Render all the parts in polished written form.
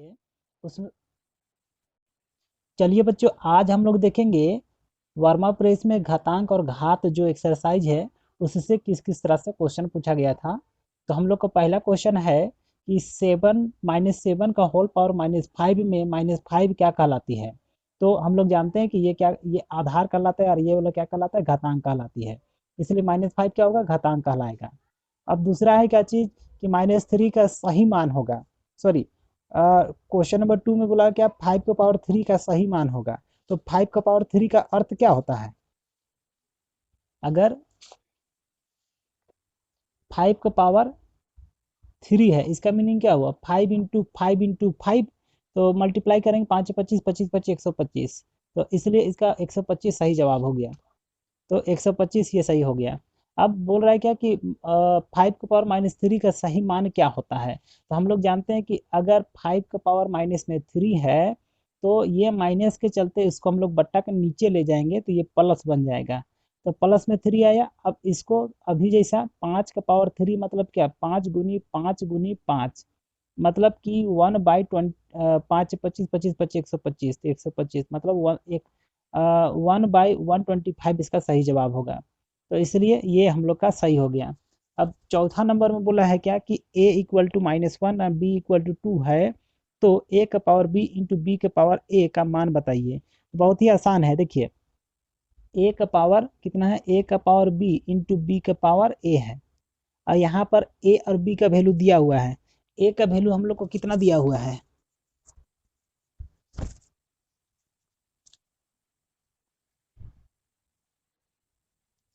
थे उसमें। चलिए बच्चों, आज हम लोग देखेंगे वर्मा प्रेस में घातांक और घात जो एक्सरसाइज है उससे किस किस तरह से क्वेश्चन पूछा गया था। तो हम लोग का पहला क्वेश्चन है कि 7 - 7 का होल पावर -5 में -5 क्या कहलाती है। तो हम लोग जानते हैं कि ये आधार कहलाता है और ये वाला क्या कहलाता है, घातांक कहलाती है। इसलिए -5 क्या होगा, घातांक कहलाएगा। अब दूसरा है क्या चीज कि -3 का सही मान होगा। सॉरी, क्वेश्चन नंबर 2 में बोला क्या 5 का पावर 3 का सही मान होगा। तो 5 का पावर 3 का अर्थ क्या होता है, अगर 5 का पावर 3 है इसका मीनिंग क्या हुआ, 5 × 5 × 5, तो मल्टीप्लाई करेंगे 5 × 25 25 25 125, तो इसलिए इसका 125 सही जवाब हो गया। तो 125 ये सही हो गया। अब बोल रहा है क्या कि 5 का पावर -3 का सही मान क्या होता है। तो हम लोग जानते हैं कि अगर 5 का पावर माइनस में 3 है तो ये माइनस के चलते इसको हम लोग बट्टा के नीचे ले जाएंगे तो ये प्लस बन जाएगा। तो प्लस में 3 आया। अब इसको अभी जैसा 5 का पावर 3 मतलब क्या, 5 × 5 × 5 मतलब कि 1/20, 5 × 25 25 125, तो 125 मतलब 1/125 इसका सही जवाब होगा। तो इसलिए ये हम लोग का सही हो गया। अब चौथा नंबर में बोला है क्या कि a = -1 और b = 2 है, तो a का पावर b इंटू b के पावर a का मान बताइए। बहुत ही आसान है, देखिए a का पावर कितना है, a का पावर b इंटू b का पावर a है। और यहाँ पर a और b का वैल्यू दिया हुआ है। a का वैल्यू हम लोग को कितना दिया हुआ है,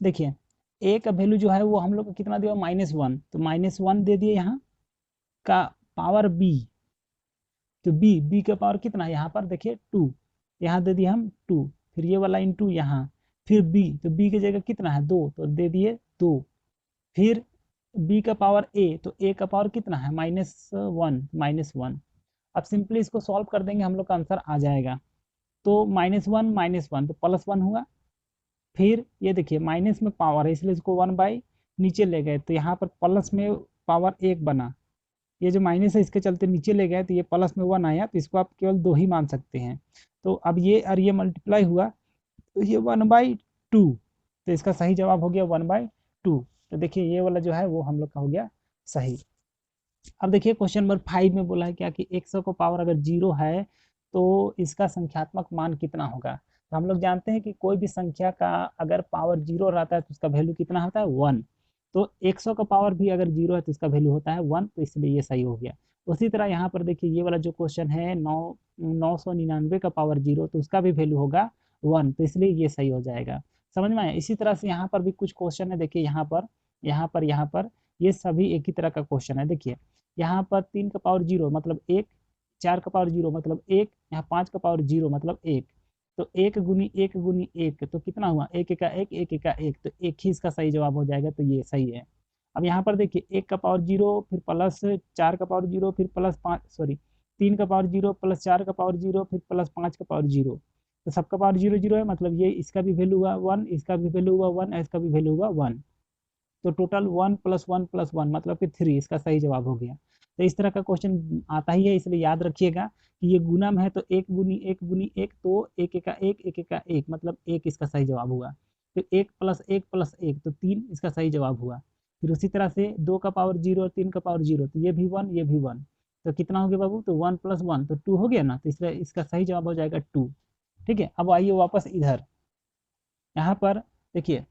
देखिए a का वैल्यू जो है वो हम लोग को कितना दिया, -1, तो -1 दे दिए यहाँ का पावर b। तो b का पावर कितना है, यहाँ पर देखिए 2, यहाँ दे दिए हम 2, फिर ये वाला इंटू यहाँ, फिर b, तो b की जगह कितना है 2, तो दे दिए 2, फिर b का पावर a, तो a का पावर कितना है -1। अब सिंपली इसको सॉल्व कर देंगे, हम लोग का आंसर आ जाएगा। तो -1 तो +1 हुआ। फिर ये देखिए माइनस में पावर है इसलिए इसको 1 बाई नीचे ले गए, तो यहाँ पर प्लस में पावर 1 बना। ये जो माइनस है इसके चलते नीचे ले गए तो ये प्लस में 1 आया, तो इसको आप केवल 2 ही मान सकते हैं। तो अब ये और ये मल्टीप्लाई हुआ तो ये 1/2, तो इसका सही जवाब हो गया 1/2। तो देखिए ये वाला जो है वो हम लोग का हो गया सही। अब देखिए क्वेश्चन नंबर 5 में बोला है क्या कि 100 का पावर अगर 0 है तो इसका संख्यात्मक मान कितना होगा। तो हम लोग जानते हैं कि कोई भी संख्या का अगर पावर 0 रहता है तो उसका वैल्यू कितना होता है, 1। तो 100 का पावर भी अगर 0 है तो उसका वैल्यू होता है 1, तो इसलिए ये सही हो गया। उसी तरह यहाँ पर देखिए ये वाला जो क्वेश्चन है 999 का पावर 0, तो उसका भी वैल्यू होगा 1, तो इसलिए ये सही हो जाएगा। समझ में आया। इसी तरह से यहाँ पर भी कुछ क्वेश्चन है, देखिए यहाँ पर ये सभी एक ही तरह का क्वेश्चन है। देखिए यहाँ पर 3 का पावर 0 मतलब 1, 4 का पावर 0 मतलब 1, यहाँ 5 का पावर 0 मतलब 1। तो 1 × 1 × 1 तो कितना हुआ, 1 × 1 1 × 1, तो 1 ही इसका सही जवाब हो जाएगा, तो ये सही है। अब यहाँ पर देखिए 1 का पावर 0 फिर प्लस 4 का पावर 0 फिर प्लस 5, सॉरी 3 का पावर 0 प्लस 4 का पावर 0 फिर प्लस 5 का पावर 0, तो सबका पावर 0 0 है, मतलब ये इसका भी वैल्यू हुआ 1, इसका भी वैल्यू हुआ 1, इसका भी वैल्यू हुआ 1। तो टोटल 1 + 1 + 1 मतलब कि 3, इसका सही जवाब हो गया। तो इस तरह का क्वेश्चन आता ही है, इसलिए याद रखिएगा कि ये गुणम है तो 1 × 1 × 1, तो 1 × 1 1 × 1 मतलब 1 इसका सही जवाब हुआ। फिर 1 + 1 + 1 तो 3 इसका सही जवाब हुआ। फिर उसी तरह से 2 का पावर 0 और 3 का पावर 0, तो ये भी 1 ये भी 1, तो कितना हो गया बाबू, तो 1 + 1 तो 2 हो गया ना, तो इसलिए इसका सही जवाब हो जाएगा 2। ठीक है, अब आइए वापस इधर, यहाँ पर देखिए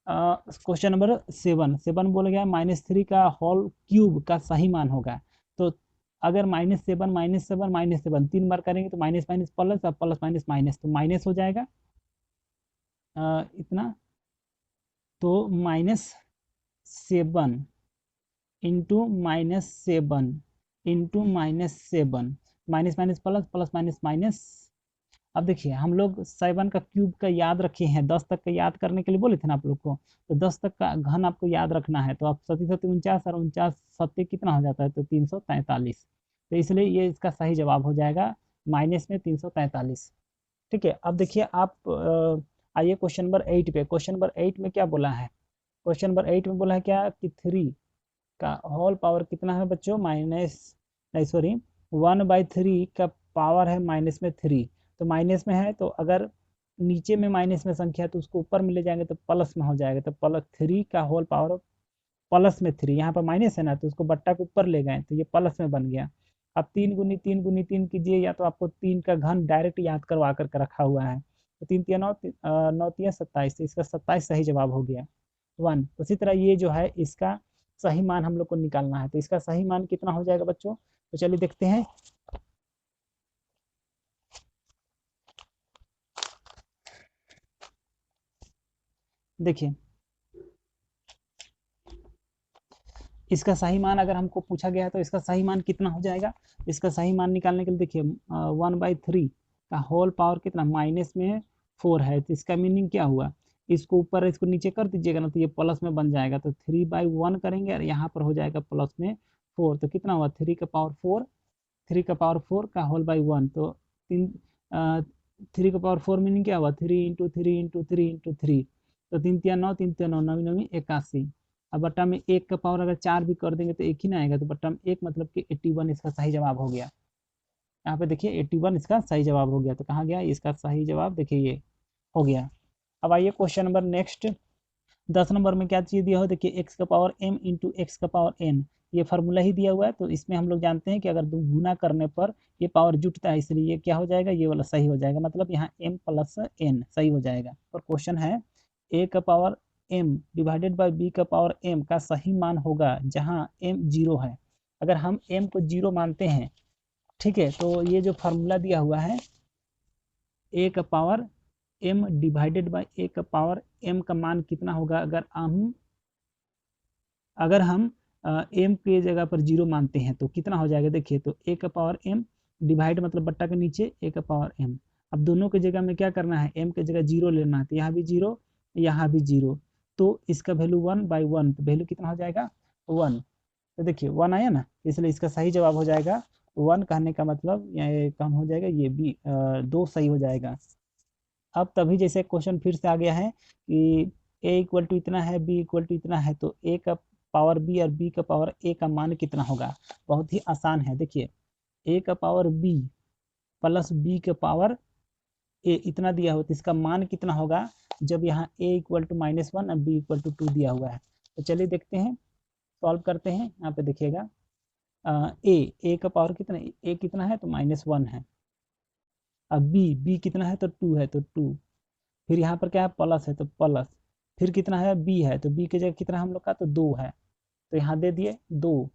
क्वेश्चन नंबर 7 बोला गया -3 का होल क्यूब का सही मान होगा। तो अगर -7 -7 -7 3 बार करेंगे तो माइनस माइनस प्लस और प्लस माइनस माइनस, तो माइनस हो जाएगा इतना। तो -7 into -7 into -7, minus minus plus plus minus minus. अब देखिए हम लोग 7 का क्यूब का याद रखे हैं, 10 तक का याद करने के लिए बोले थे ना आप लोग को, तो 10 तक का घन आपको याद रखना है। तो आप 7 7 49 और 49 7 कितना हो जाता है, तो 343, तो इसलिए ये इसका सही जवाब हो जाएगा माइनस में 343। ठीक है, अब देखिए आप आइए क्वेश्चन नंबर 8 पे। क्वेश्चन नंबर 8 में क्या बोला है, क्वेश्चन नंबर 8 में बोला है क्या कि 3 का होल पावर कितना है बच्चों, माइनस नहीं सॉरी 1/3 का पावर है माइनस में 3, तो माइनस में है, तो अगर नीचे में माइनस में संख्या है तो उसको ऊपर में ले जाएंगे तो प्लस में हो जाएगा, तो प्लस 3 का होल पावर प्लस में 3, यहाँ पर माइनस है ना तो उसको बट्टा के ऊपर ले गए तो ये प्लस में बन गया। अब 3 × 3 × 3 कीजिए, या तो आपको 3 का घन डायरेक्ट याद करवा करके रखा हुआ है, तो 3 × 3 = 9, 9 × 3 = 27, तो इसका 27 सही जवाब हो गया 1। उसी तरह ये जो है इसका सही मान हम लोग को निकालना है, तो इसका सही मान कितना हो जाएगा बच्चों, तो चलिए देखते हैं। देखिए इसका सही मान अगर हमको पूछा गया है तो इसका सही मान कितना हो जाएगा, इसका सही मान निकालने के लिए देखिए 1/3 का होल पावर कितना माइनस में 4 है, तो इसका मीनिंग क्या हुआ, इसको ऊपर इसको नीचे कर दीजिएगा ना तो ये प्लस में बन जाएगा, तो 3/1 करेंगे और यहाँ पर हो जाएगा प्लस में 4, तो कितना हुआ 3 का पावर 4, 3 का पावर 4 का होल बाई 1, तो 3 का पावर 4 मीनिंग क्या हुआ 3 × 3 × 3 × 3, तो 3 × 9 3 × 9 9 9 81। अब बट्टा में 1 का पावर अगर 4 भी कर देंगे तो एक ही ना आएगा, तो बट्टा में 1 मतलब कि 81 इसका सही जवाब हो गया। यहाँ पे देखिए 81 इसका सही जवाब हो गया, तो कहाँ गया इसका सही जवाब, देखिए ये हो गया। अब आइए क्वेश्चन नंबर नेक्स्ट 10 नंबर में क्या चीज़ दिया हो, देखिए एक्स का पावर m × x का पावर n, ये फार्मूला ही दिया हुआ है, तो इसमें हम लोग जानते हैं कि अगर गुना करने पर ये पावर जुटता है, इसलिए ये क्या हो जाएगा, ये वाला सही हो जाएगा, मतलब यहाँ m + n सही हो जाएगा। और क्वेश्चन है a का power m divided by b का पावर m का सही मान होगा जहाँ m 0 है। अगर हम m को 0 मानते हैं, ठीक है, तो ये जो फार्मूला दिया हुआ है a का power m divided by a का पावर m का मान कितना होगा, अगर हम m के जगह पर 0 मानते हैं तो कितना हो जाएगा, देखिए तो a का पावर m डिवाइड मतलब बट्टा के नीचे a का पावर m। अब दोनों के जगह में क्या करना है, m के जगह 0 लेना है, तो यहाँ भी 0 यहाँ भी 0, तो इसका वैल्यू 1/1, तो वैल्यू कितना हो जाएगा 1, तो देखिए 1 आया ना, इसलिए इसका सही जवाब हो जाएगा 1, कहने का मतलब ये कम हो जाएगा, ये भी 2 सही हो जाएगा। अब तभी जैसे क्वेश्चन फिर से आ गया है कि a = इतना है, b = इतना है, तो a का पावर b और b का पावर a का मान कितना होगा, बहुत ही आसान है। देखिए a का पावर b प्लस b का पावर a इतना दिया हो तो इसका मान कितना होगा, जब यहाँ a = -1 और b = 2 दिया हुआ है। तो चलिए देखते हैं, सॉल्व करते हैं। यहाँ पे देखिएगा a का पावर कितना, a कितना है तो -1 है, अब b कितना है तो 2 है, तो 2, फिर यहाँ पर क्या है प्लस है तो प्लस, फिर कितना है b है, तो b की जगह कितना हम लोग का तो 2 है, तो यहाँ दे दिए 2,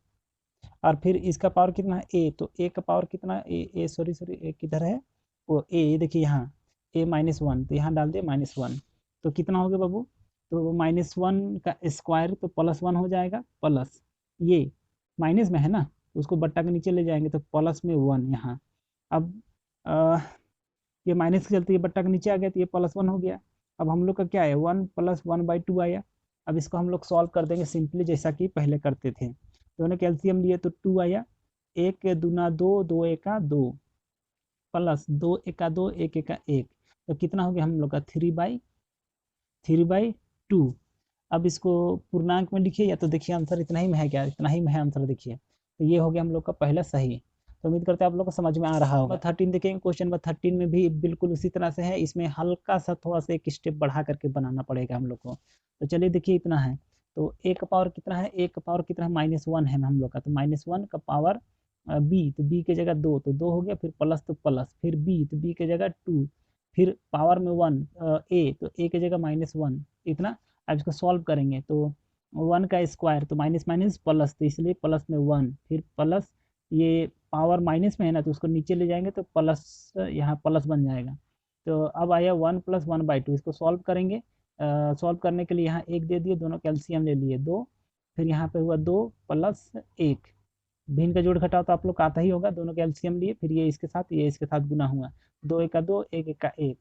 और फिर इसका पावर कितना है a, तो a का पावर कितना a सॉरी a किधर है, वो a देखिए यहाँ a -1, तो यहाँ डाल दिए -1, तो कितना हो गया बाबू, तो -1 का स्क्वायर तो +1 हो जाएगा, प्लस ये माइनस में है ना तो उसको बट्टा के नीचे ले जाएंगे तो प्लस में 1 यहाँ। अब ये माइनस के चलते ये बट्टा के नीचे आ गया तो ये +1 हो गया। अब हम लोग का क्या है 1 + 1/2 आया। अब इसको हम लोग सॉल्व कर देंगे सिंपली जैसा कि पहले करते थे, दोनों कैल्शियम लिए तो 2 आया, 1 दूना 2, 2 एका 2, प्लस 2 एका 2, 1 एका 1, तो कितना हो गया हम लोग का 3/2। अब इसको पूर्णांक में लिखिए, या तो देखिए आंसर इतना ही में है, क्या इतना ही में है आंसर, देखिए तो ये हो गया हम लोग का पहला सही। तो उम्मीद करते हैं आप लोग को समझ में आ रहा होगा। 13 देखेंगे, क्वेश्चन नंबर 13 में भी बिल्कुल उसी तरह से है, इसमें हल्का सा थोड़ा सा एक स्टेप बढ़ा करके बनाना पड़ेगा हम लोग को। तो चलिए देखिए इतना है, तो a का पावर कितना है, a का पावर कितना है -1 है हम लोग का, तो -1 का पावर b, तो b की जगह 2, तो 2 हो गया, फिर प्लस तो प्लस, फिर b, तो b की जगह 2, फिर पावर में 1 a, तो a की जगह -1 इतना। अब इसको सॉल्व करेंगे तो 1 का स्क्वायर तो माइनस माइनस प्लस, तो इसलिए प्लस में 1, फिर प्लस ये पावर माइनस में है ना तो उसको नीचे ले जाएंगे तो प्लस, यहाँ प्लस बन जाएगा। तो अब आया 1 + 1/2, इसको सॉल्व करेंगे, सॉल्व करने के लिए यहाँ 1 दे दिए, दोनों कैल्शियम ले लिए 2, फिर यहाँ पे हुआ 2 + 1, भिन्न का जोड़ घटाओ तो आप लोग का आता ही होगा, दोनों कैल्शियम लिए, फिर ये इसके साथ गुना हुआ, 2 एका 2, 1 एका 1,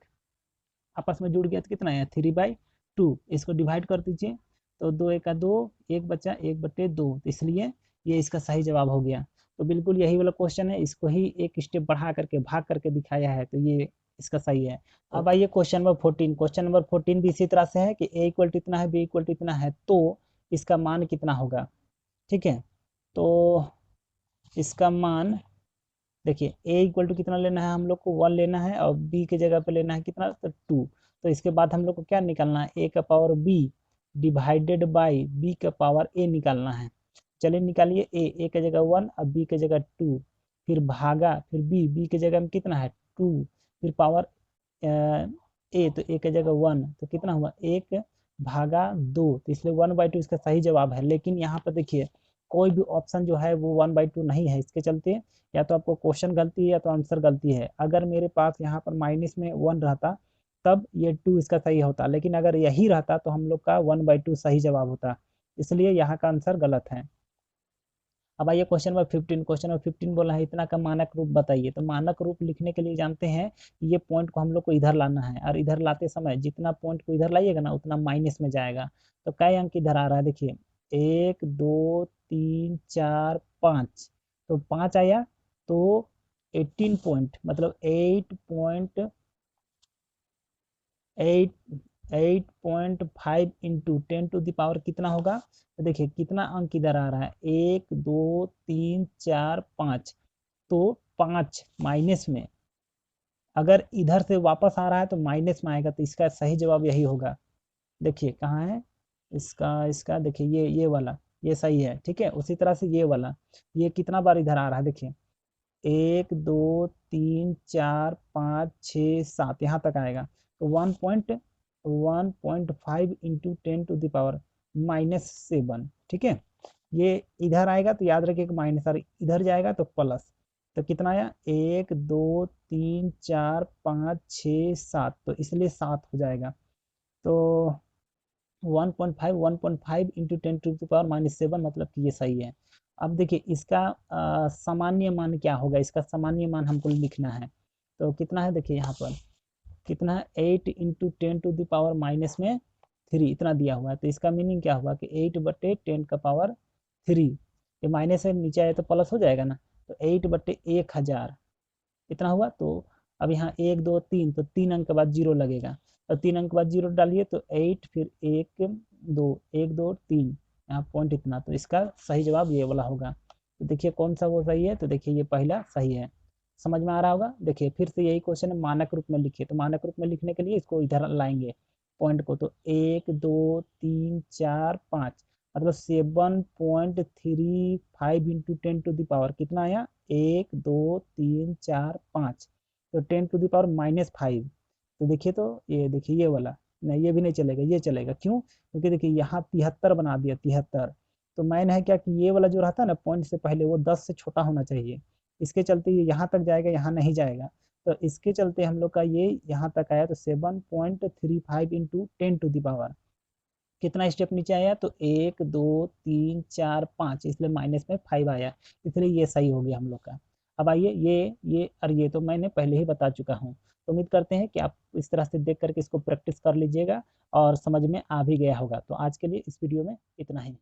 आपस में जुड़ गया तो कितना है 3/2, इसको डिवाइड कर दीजिए, तो 2 एका 2, 1 बचा 1/2, तो इसलिए ये इसका सही जवाब हो गया। तो बिल्कुल यही वाला क्वेश्चन है, इसको ही एक स्टेप बढ़ा करके भाग करके दिखाया है, तो ये इसका सही है। अब आइए क्वेश्चन नंबर 14, क्वेश्चन नंबर 14 भी इसी तरह से है कि a = इतना है, b = इतना है, तो इसका मान कितना होगा, ठीक है, तो इसका मान देखिए a इक्वल टू कितना लेना है हम लोग को 1 लेना है और b के जगह पे लेना है कितना तो 2। तो इसके बाद हम लोग को क्या निकालना है a का power b divided by b का पावर a निकालना है। चलिए निकालिए a के जगह 1 और b के जगह 2, फिर भागा फिर b के जगह में कितना है 2, फिर पावर a तो a के जगह 1 तो कितना हुआ 1 भागा 2, तो इसलिए 1/2 इसका सही जवाब है। लेकिन यहाँ पर देखिए कोई भी ऑप्शन जो है वो 1/2 नहीं है, इसके चलते या तो आपको क्वेश्चन गलती है या तो आंसर गलती है। अगर मेरे पास यहाँ पर माइनस में 1 रहता तब ये 2 इसका सही होता, लेकिन अगर यही रहता तो हम लोग का 1/2 सही जवाब होता, इसलिए यहाँ का आंसर गलत है। अब आइए क्वेश्चन नंबर 15। क्वेश्चन नंबर 15 बोला है इतना का मानक रूप बताइए। तो मानक रूप लिखने के लिए जानते हैं ये पॉइंट को हम लोग को इधर लाना है, और इधर लाते समय जितना पॉइंट को इधर लाइएगा ना उतना माइनस में जाएगा। तो कई अंक इधर आ रहा है देखिए 1 2 3 4 5, तो 5 आया तो 18 पॉइंट मतलब 8.5 इंटू 10 टू द पावर कितना होगा। तो देखिए कितना अंक इधर आ रहा है 1 2 3 4 5, तो 5 माइनस में, अगर इधर से वापस आ रहा है तो माइनस में आएगा, तो इसका सही जवाब यही होगा। देखिए कहाँ है इसका इसका देखिए ये वाला ये सही है, ठीक है। उसी तरह से ये वाला ये कितना बार इधर आ रहा है देखिए 1 2 3 4 5 6 7 यहाँ तक आएगा, तो 1.5 इंटू 10 टू द पावर -7, ठीक है। ये इधर आएगा तो याद रखिए माइनस, और इधर जाएगा तो प्लस। तो कितना आया 1 2 3 4 5 6 7, तो इसलिए 7 हो जाएगा। तो 1.5 इंटू 10 टू द पावर -7 मतलब कि ये सही है। अब देखिए इसका सामान्य मान क्या होगा, इसका सामान्य मान हमको लिखना है। तो कितना है देखिए यहाँ पर कितना है 8 इंटू 10 टू द पावर -3 इतना दिया हुआ है। तो इसका मीनिंग क्या हुआ कि 8/10 का पावर 3, ये माइनस है नीचे आए तो प्लस हो जाएगा ना, तो 8/1000 इतना हुआ। तो अब यहाँ 1 2 3, तो 3 अंक के बाद 0 लगेगा, और 3 अंक के बाद 0 डालिए तो 8 फिर 1 2 1 2 3 यहाँ पॉइंट इतना, तो इसका सही जवाब ये वाला होगा। तो देखिए कौन सा वो सही है, तो देखिए ये पहला सही है। समझ में आ रहा होगा। देखिए फिर से यही क्वेश्चन है मानक रूप में लिखिए। तो मानक रूप में लिखने के लिए इसको इधर लाएंगे पॉइंट को, तो 1 2 3 4 5 मतलब 7.35 इंटू 10 टू द पावर कितना आया 1 2 3 4 5, तो 10 टू द पावर -5। तो देखिए तो ये देखिए ये वाला नहीं, ये भी नहीं चलेगा, ये चलेगा। क्यों? क्योंकि देखिए यहाँ 73 बना दिया 73, तो मैंने है क्या कि ये वाला जो रहता है ना पॉइंट से पहले वो 10 से छोटा होना चाहिए, इसके चलते ये यहाँ तक जाएगा, यहाँ नहीं जाएगा। तो इसके चलते हम लोग का ये यहाँ तक आया, तो 7.35 इंटू 10 टू द पावर कितना स्टेप नीचे आया, तो 1 2 3 4 5, इसलिए माइनस में 5 आया, इसलिए ये सही हो गया हम लोग का। अब आइए ये और ये तो मैंने पहले ही बता चुका हूँ। तो उम्मीद करते हैं कि आप इस तरह से देख करके इसको प्रैक्टिस कर लीजिएगा और समझ में आ भी गया होगा। तो आज के लिए इस वीडियो में इतना ही।